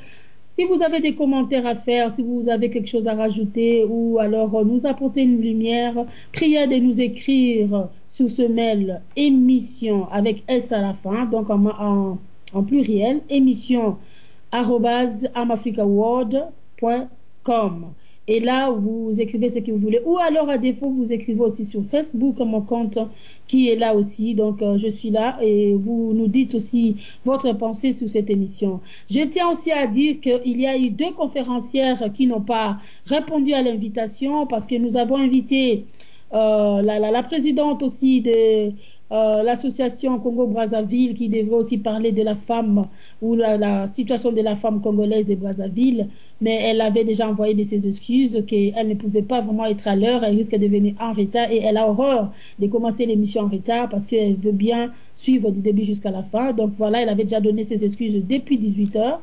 Si vous avez des commentaires à faire, si vous avez quelque chose à rajouter ou alors nous apporter une lumière, priez de nous écrire sur ce mail émission avec S à la fin, donc en pluriel, émission@amafricaworld.com. Et là, vous écrivez ce que vous voulez. Ou alors, à défaut, vous écrivez aussi sur Facebook, mon compte qui est là aussi. Donc, je suis là et vous nous dites aussi votre pensée sur cette émission. Je tiens aussi à dire qu'il y a eu 2 conférencières qui n'ont pas répondu à l'invitation parce que nous avons invité la présidente aussi de l'association Congo-Brazzaville qui devrait aussi parler de la femme ou la situation de la femme congolaise de Brazzaville, mais elle avait déjà envoyé de ses excuses qu'elle ne pouvait pas vraiment être à l'heure, elle risque de venir en retard et elle a horreur de commencer l'émission en retard parce qu'elle veut bien suivre du début jusqu'à la fin. Donc voilà, elle avait déjà donné ses excuses depuis 18h.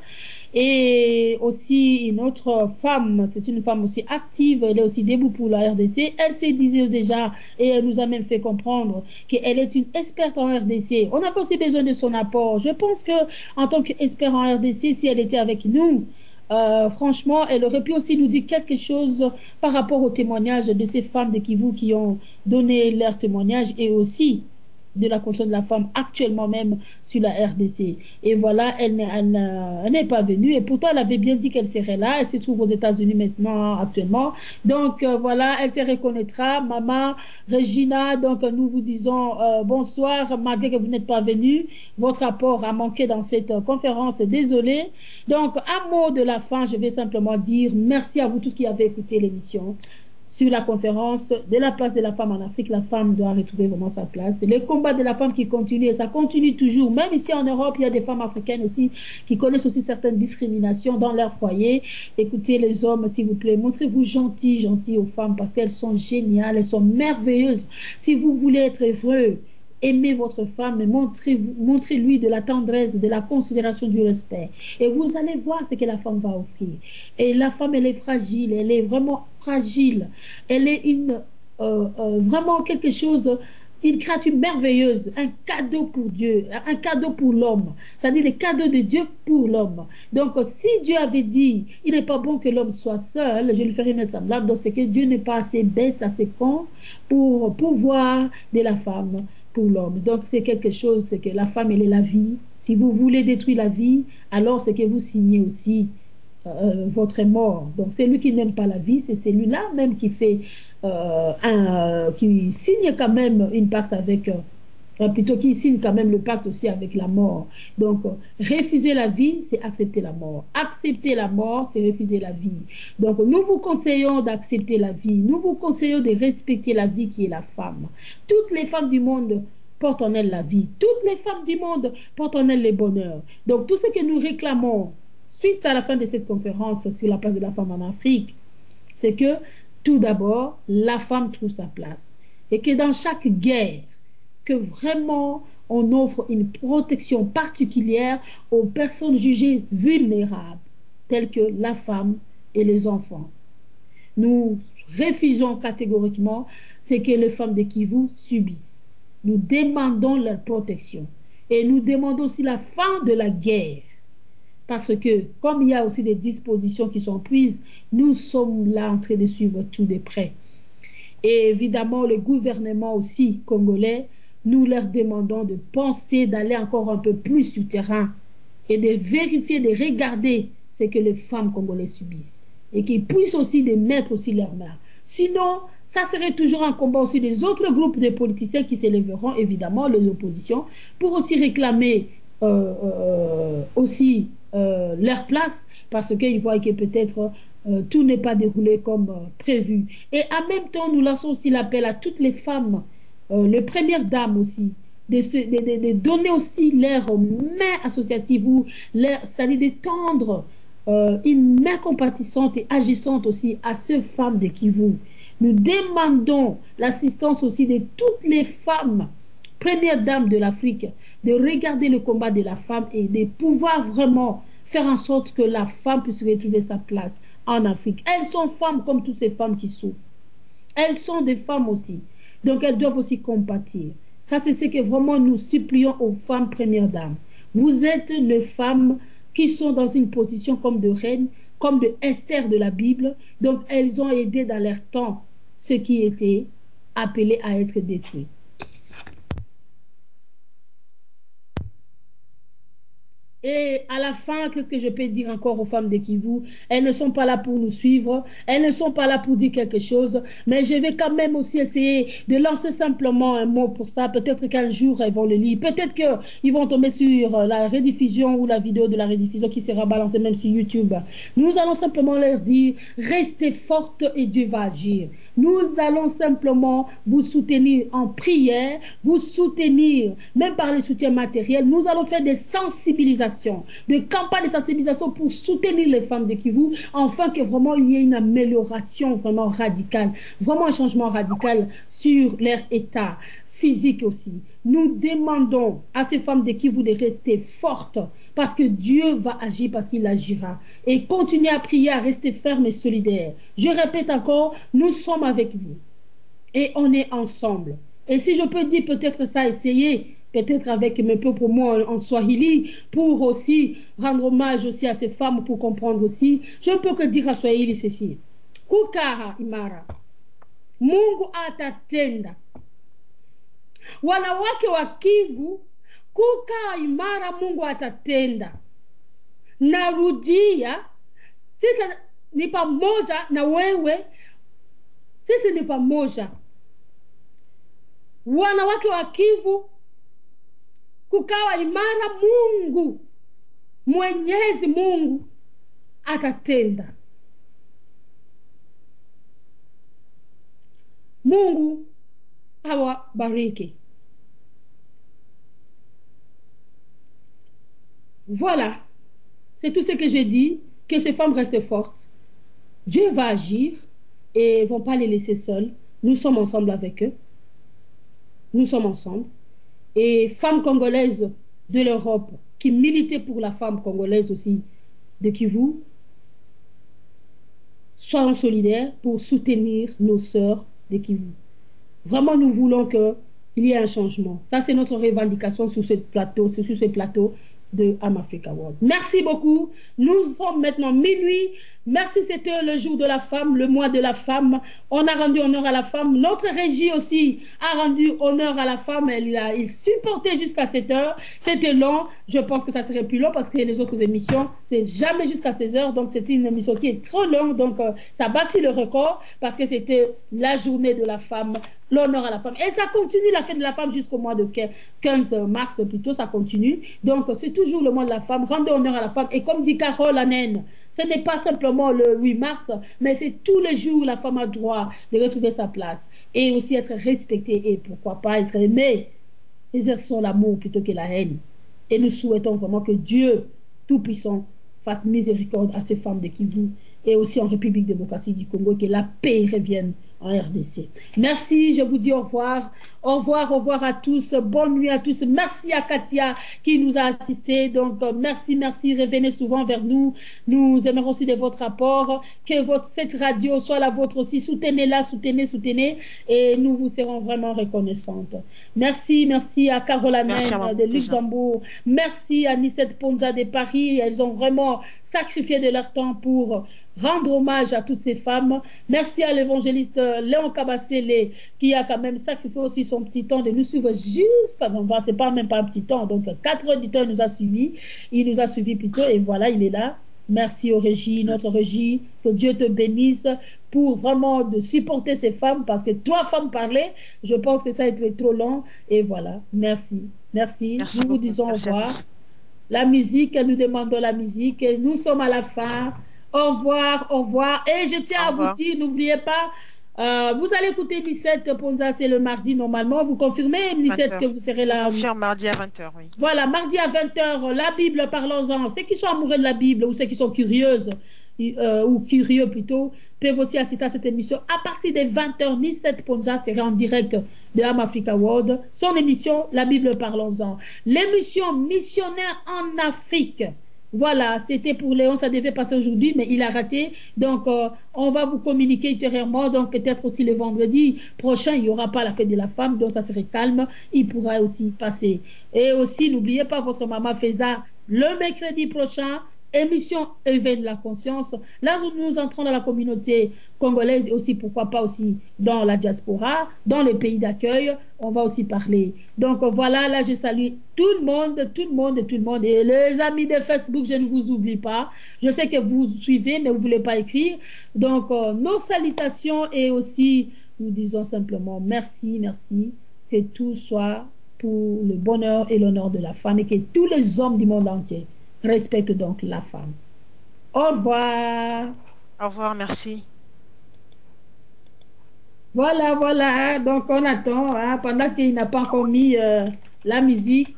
Et aussi une autre femme, c'est une femme aussi active, elle est aussi debout pour la RDC. Elle s'est disait déjà et elle nous a même fait comprendre qu'elle est une experte en RDC. On a aussi besoin de son apport. Je pense que en tant qu'expert en RDC, si elle était avec nous, franchement, elle aurait pu aussi nous dire quelque chose par rapport au témoignage de ces femmes de Kivu qui ont donné leur témoignage et aussi de la condition de la femme actuellement même sur la RDC. Et voilà, elle n'est pas venue. Et pourtant, elle avait bien dit qu'elle serait là. Elle se trouve aux États-Unis maintenant, actuellement. Donc, voilà, elle se reconnaîtra. Maman Regina, donc nous vous disons bonsoir, malgré que vous n'êtes pas venue. Votre apport a manqué dans cette conférence. Désolée. Donc, un mot de la fin, je vais simplement dire merci à vous tous qui avez écouté l'émission sur la conférence de la place de la femme en Afrique. La femme doit retrouver vraiment sa place. C'est le combat de la femme qui continue et ça continue toujours. Même ici en Europe, il y a des femmes africaines aussi qui connaissent aussi certaines discriminations dans leur foyer. Écoutez les hommes, s'il vous plaît, montrez-vous gentils aux femmes parce qu'elles sont géniales, elles sont merveilleuses. Si vous voulez être heureux, aimez votre femme et montrez-lui de la tendresse, de la considération, du respect. Et vous allez voir ce que la femme va offrir. Et la femme, elle est fragile, elle est vraiment fragile. Elle est vraiment quelque chose, une créature merveilleuse, un cadeau pour Dieu, un cadeau pour l'homme. C'est-à-dire le cadeau de Dieu pour l'homme. Donc, si Dieu avait dit, il n'est pas bon que l'homme soit seul, je lui ferai mettre semblable. Donc, c'est que Dieu n'est pas assez bête, assez con pour pouvoir de la femme pour l'homme. Donc, c'est quelque chose, c'est que la femme, elle est la vie. Si vous voulez détruire la vie, alors c'est que vous signez aussi votre mort. Donc, c'est lui qui n'aime pas la vie, c'est celui-là même qui fait qui signe quand même une pacte avec plutôt qui signe quand même le pacte aussi avec la mort. Donc, refuser la vie, c'est accepter la mort. Accepter la mort, c'est refuser la vie. Donc, nous vous conseillons d'accepter la vie. Nous vous conseillons de respecter la vie qui est la femme. Toutes les femmes du monde portent en elles la vie. Toutes les femmes du monde portent en elles le bonheur. Donc, tout ce que nous réclamons suite à la fin de cette conférence sur la place de la femme en Afrique, c'est que, tout d'abord, la femme trouve sa place. Et que dans chaque guerre, que vraiment on offre une protection particulière aux personnes jugées vulnérables, telles que la femme et les enfants. Nous refusons catégoriquement ce que les femmes de Kivu subissent. Nous demandons leur protection. Et nous demandons aussi la fin de la guerre. Parce que, comme il y a aussi des dispositions qui sont prises, nous sommes là en train de suivre tout de près. Et évidemment, le gouvernement aussi congolais, nous leur demandons de penser, d'aller encore un peu plus sur le terrain et de vérifier, de regarder ce que les femmes congolaises subissent. Et qu'ils puissent aussi de mettre aussi leurs mains. Sinon, ça serait toujours un combat aussi des autres groupes de politiciens qui s'élèveront, évidemment, les oppositions, pour aussi réclamer aussi leur place, parce qu'ils voient que peut-être tout n'est pas déroulé comme prévu. Et en même temps, nous lançons aussi l'appel à toutes les femmes, les premières dames aussi, de donner aussi leur main associative, c'est-à-dire de tendre une main compatissante et agissante aussi à ces femmes de Kivu. Nous demandons l'assistance aussi de toutes les femmes, premières dames de l'Afrique, de regarder le combat de la femme et de pouvoir vraiment faire en sorte que la femme puisse retrouver sa place en Afrique. Elles sont femmes comme toutes ces femmes qui souffrent. Elles sont des femmes aussi. Donc elles doivent aussi compatir. Ça, c'est ce que vraiment nous supplions aux femmes premières dames. Vous êtes les femmes qui sont dans une position comme de reine, comme de Esther de la Bible. Donc elles ont aidé dans leur temps ceux qui étaient appelés à être détruits. Et à la fin, qu'est-ce que je peux dire encore aux femmes de Kivu? Elles ne sont pas là pour nous suivre, elles ne sont pas là pour dire quelque chose, mais je vais quand même aussi essayer de lancer simplement un mot pour ça. Peut-être qu'un jour, elles vont le lire. Peut-être qu'ils vont tomber sur la rediffusion ou la vidéo de la rediffusion qui sera balancée même sur YouTube. Nous allons simplement leur dire, restez fortes et Dieu va agir. Nous allons simplement vous soutenir en prière, vous soutenir même par les soutiens matériels. Nous allons faire des sensibilisations, de campagnes de sensibilisation pour soutenir les femmes de Kivu, afin que vraiment il y ait une amélioration vraiment radicale, vraiment un changement radical sur leur état physique aussi. Nous demandons à ces femmes de Kivu de rester fortes parce que Dieu va agir, parce qu'il agira. Et continuez à prier, à rester fermes et solidaires. Je répète encore, nous sommes avec vous et on est ensemble. Et si je peux dire peut-être ça, essayez peut-être avec mes peuples moi en Swahili, pour aussi rendre hommage aussi à ces femmes, pour comprendre aussi. Je ne peux que dire à Swahili ceci. Kukaha imara. Mungu atatenda. Wanawake wa Kivu, kukaa imara, Mungu atatenda. Narudia, sisi ni pamoja na wewe, sisi ni pamoja. Wanawake wa Kivu, kukaa imara, Mungu, Mwenyezi Mungu atatenda. Mungu awabariki. Voilà, c'est tout ce que j'ai dit, que ces femmes restent fortes. Dieu va agir et ne vont pas les laisser seules. Nous sommes ensemble avec eux. Nous sommes ensemble. Et femmes congolaises de l'Europe qui militaient pour la femme congolaise aussi de Kivu, soyons solidaires pour soutenir nos sœurs de Kivu. Vraiment, nous voulons qu'il y ait un changement. Ça, c'est notre revendication sur ce plateau de Am Africa World. Merci beaucoup. Nous sommes maintenant minuit. Merci, c'était le jour de la femme, le mois de la femme. On a rendu honneur à la femme. Notre régie aussi a rendu honneur à la femme. Il supportait jusqu'à 7 heures. C'était long. Je pense que ça serait plus long parce que les autres émissions, c'est jamais jusqu'à 16 heures. Donc, c'était une émission qui est trop longue. Donc, ça battit le record parce que c'était la journée de la femme, l'honneur à la femme. Et ça continue, la fête de la femme, jusqu'au mois de 15 mars plutôt, ça continue. Donc, c'est toujours le mois de la femme. Rendez honneur à la femme. Et comme dit Carole Anen, ce n'est pas simplement le 8 mars, mais c'est tous les jours la femme a droit de retrouver sa place et aussi être respectée et pourquoi pas être aimée. Exerçons l'amour plutôt que la haine. Et nous souhaitons vraiment que Dieu Tout-Puissant fasse miséricorde à ces femmes de Kivu et aussi en République démocratique du Congo, que la paix revienne en RDC. Merci, je vous dis au revoir. Au revoir, au revoir à tous. Bonne nuit à tous. Merci à Katia qui nous a assistés. Donc, merci, merci. Revenez souvent vers nous. Nous aimerons aussi de votre rapport. Que cette radio soit la vôtre aussi. Soutenez-la, soutenez. Et nous vous serons vraiment reconnaissantes. Merci, merci à Caroline de Luxembourg. Merci à Nicette Ponza de Paris. Elles ont vraiment sacrifié de leur temps pour rendre hommage à toutes ces femmes. Merci à l'évangéliste Léon Kabassele qui a quand même sacrifié aussi son petit temps de nous suivre jusqu'à... C'est pas même pas un petit temps, donc 4 heures du temps il nous a suivis. Il nous a suivis plutôt et voilà, il est là. Merci au régie, notre régie, que Dieu te bénisse pour vraiment de supporter ces femmes parce que 3 femmes parlaient, je pense que ça a été trop long et voilà, merci. Nous vous disons au revoir. La musique, nous demandons la musique et nous sommes à la fin. Au revoir, au revoir. Et je tiens à vous dire, n'oubliez pas, vous allez écouter Nicette Ponza, c'est le mardi normalement. Vous confirmez, Nicette, que vous serez là? Mardi à 20h, oui. Voilà, mardi à 20h, la Bible, parlons-en. Ceux qui sont amoureux de la Bible ou ceux qui sont curieuses, ou curieux plutôt, peuvent aussi assister à cette émission. À partir des 20h, Nicette Ponza sera en direct de Am Africa World. Son émission, la Bible, parlons-en. L'émission Missionnaire en Afrique. Voilà, c'était pour Léon, ça devait passer aujourd'hui, mais il a raté. Donc, on va vous communiquer ultérieurement. Donc, peut-être aussi le vendredi prochain, il n'y aura pas la fête de la femme, donc ça serait calme. Il pourra aussi passer. Et aussi, n'oubliez pas votre maman Feza le mercredi prochain. Émission Éveil de la conscience. Là où nous entrons dans la communauté congolaise et aussi, pourquoi pas aussi dans la diaspora, dans les pays d'accueil, on va aussi parler. Donc voilà, là je salue tout le monde. Et les amis de Facebook, je ne vous oublie pas. Je sais que vous suivez, mais vous ne voulez pas écrire. Donc nos salutations et aussi, nous disons simplement merci. Que tout soit pour le bonheur et l'honneur de la femme et que tous les hommes du monde entier respecte donc la femme. Au revoir. Au revoir, merci. Voilà. Donc on attend, hein, pendant qu'il n'a pas encore mis la musique.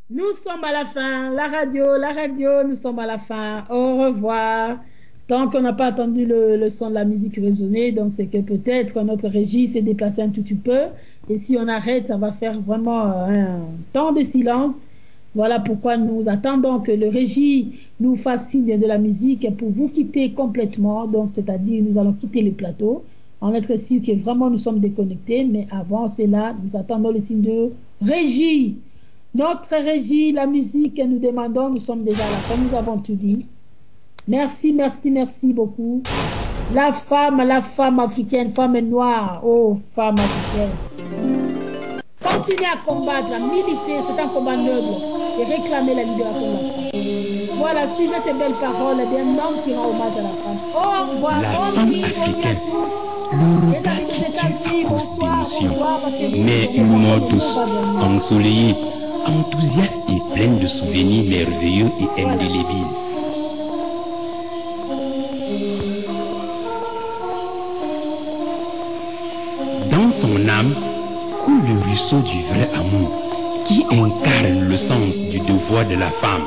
Nous sommes à la fin. La radio, nous sommes à la fin. Au revoir. Tant qu'on n'a pas entendu le son de la musique résonner, donc c'est que peut-être notre régie s'est déplacée un tout petit peu. Et si on arrête, ça va faire vraiment un temps de silence. Voilà pourquoi nous attendons que le régie nous fasse signe de la musique pour vous quitter complètement. Donc, c'est-à-dire, nous allons quitter le plateau. En être sûr que vraiment nous sommes déconnectés. Mais avant cela, nous attendons le signe de régie. Notre régie, la musique que nous demandons, nous sommes déjà là. Comme nous avons tout dit. Merci beaucoup. La femme africaine, femme noire, oh, femme africaine. Continuez à combattre, à militer, c'est un combat noble et réclamer la libération de la femme. Voilà, suivez ces belles paroles d'un homme qui rend hommage à la femme. Au revoir, La femme africaine, le regard qui tue à cause d'émotion, mais une mort douce, ensoleillée, enthousiaste et pleine de souvenirs merveilleux et indélébiles. Dans son âme coule le ruisseau du vrai amour qui incarne le sens du devoir de la femme.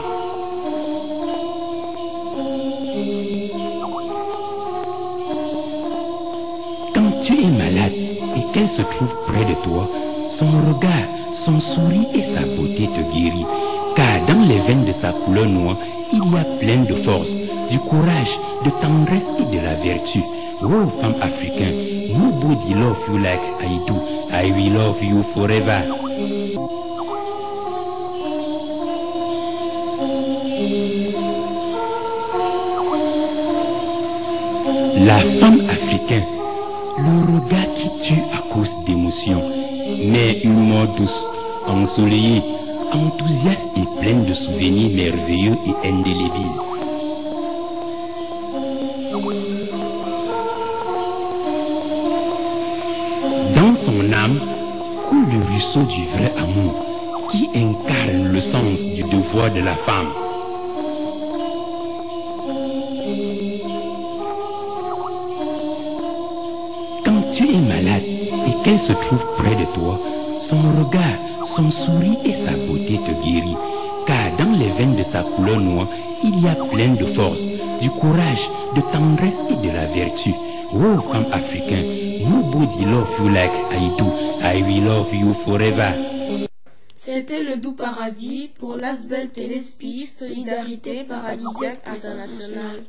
Quand tu es malade et qu'elle se trouve près de toi, son regard, son sourire et sa beauté te guérissent. Car dans les veines de sa couleur noire, il y a plein de force, du courage, de tendresse et de la vertu. Oh, femme africaine, nobody love you like I do. I will love you forever. La femme africaine, le regard qui tue à cause d'émotion, mais une mort douce, ensoleillée, enthousiaste et pleine de souvenirs merveilleux et indélébiles. Dans son âme coule le ruisseau du vrai amour qui incarne le sens du devoir de la femme. Quand tu es malade et qu'elle se trouve près de toi, son regard, son sourire et sa beauté te guérissent. Car dans les veines de sa couleur noire, il y a plein de force, du courage, de tendresse et de la vertu. Oh, femme africaine, nobody love you like I do. I will love you forever. C'était le Doux Paradis pour l'Asbel Téléspi, Solidarité Paradisiaque Internationale.